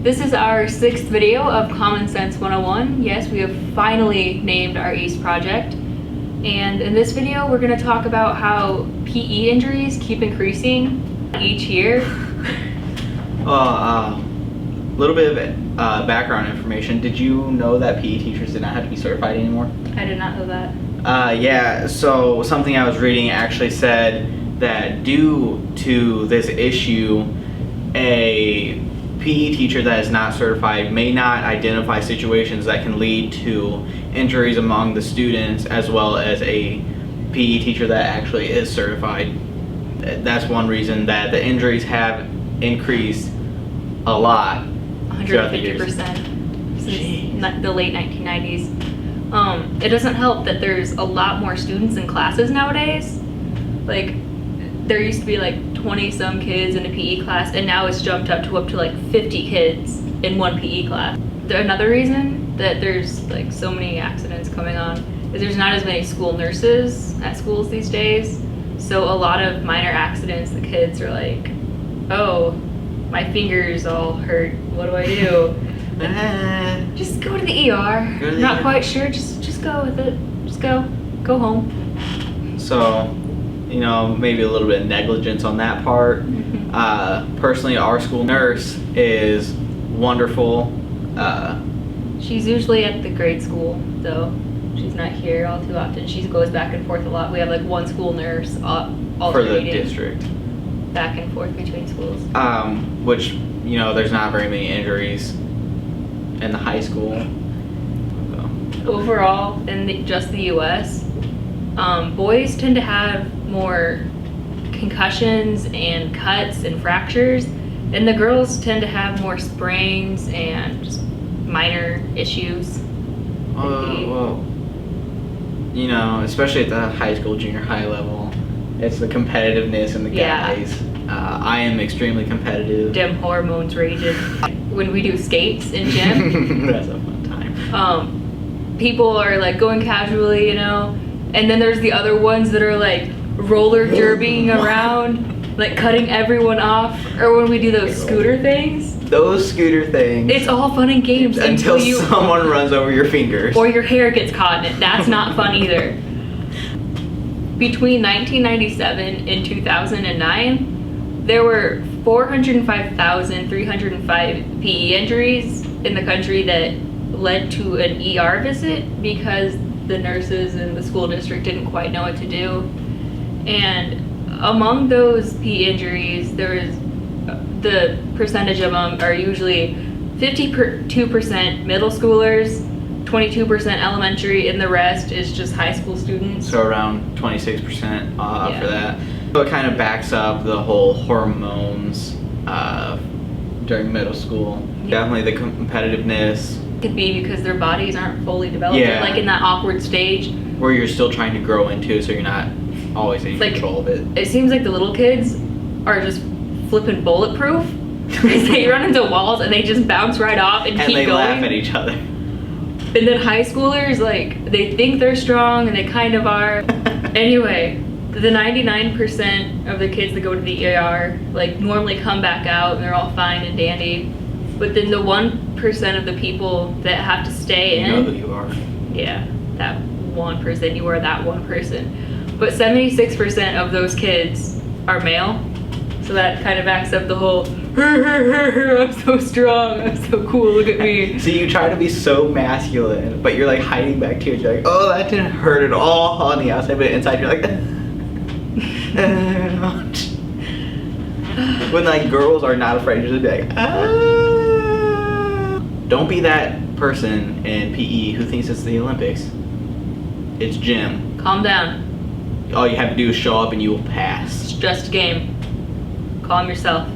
This is our 6th video of Common Sense 101. Yes, we have finally named our ACE project. And in this video, we're going to talk about how PE injuries keep increasing each year. Well, little bit of background information. Did you know that PE teachers did not have to be certified anymore? I did not know that. Yeah, so something I was reading actually said that due to this issue, a PE teacher that is not certified may not identify situations that can lead to injuries among the students, as well as a PE teacher that actually is certified. That's one reason that the injuries have increased a lot. 150% since the late 1990s. It doesn't help that there's a lot more students in classes nowadays. Like, there used to be like 20 some kids in a PE class, and now it's jumped up to like 50 kids in one PE class. Another reason that there's like so many accidents coming on is there's not as many school nurses at schools these days. So a lot of minor accidents, the kids are like, oh, my fingers all hurt, what do I do? Just go to the ER. Not quite sure, just go with it. Just go home. So, you know, maybe a little bit of negligence on that part. Personally, our school nurse is wonderful. She's usually at the grade school, though. She's not here all too often. She goes back and forth a lot. We have like one school nurse alternating for the district. Back and forth between schools. Which, you know, there's not very many injuries in the high school. Overall, in just the U.S., boys tend to have more concussions and cuts and fractures, and the girls tend to have more sprains and just minor issues. Well, you know, especially at the high school, junior high level, it's the competitiveness in the guys. I am extremely competitive. Dem hormones raging. When we do skates in gym, that's a fun time. People are like going casually, you know, and then there's the other ones that are like roller derbying around, like cutting everyone off. Or when we do those scooter things. Those scooter things. It's all fun and games until someone runs over your fingers. Or your hair gets caught in it. That's not fun either. Between 1997 and 2009, there were 405,305 PE injuries in the country that led to an ER visit because the nurses in the school district didn't quite know what to do. And among those PE injuries, the percentage of them are usually 52% middle schoolers, 22% elementary, and the rest is just high school students. So around 26% for that. So it kind of backs up the whole hormones during middle school. Definitely the competitiveness. Could be because their bodies aren't fully developed, like in that awkward stage. Where you're still trying to grow into, so you're not always in control of it. It seems like the little kids are just flipping bulletproof. They run into walls and they just bounce right off and keep going. And they laugh at each other. And then high schoolers, like, they think they're strong and they kind of are. Anyway, the 99% of the kids that go to the ER, like, normally come back out and they're all fine and dandy. But then the 1% of the people that have to stay in. You know who you are. Yeah, that 1%, you are that 1%. But 76% of those kids are male. So that kind of backs up the whole, I'm so strong, I'm so cool, look at me. So you try to be so masculine, but you're like hiding back tears. You're like, oh, that didn't hurt at all on the outside, but inside you're like, when like girls are not afraid to be like, ah. Don't be that person in PE who thinks it's the Olympics. It's gym. Calm down. All you have to do is show up and you will pass. It's just a game. Calm yourself.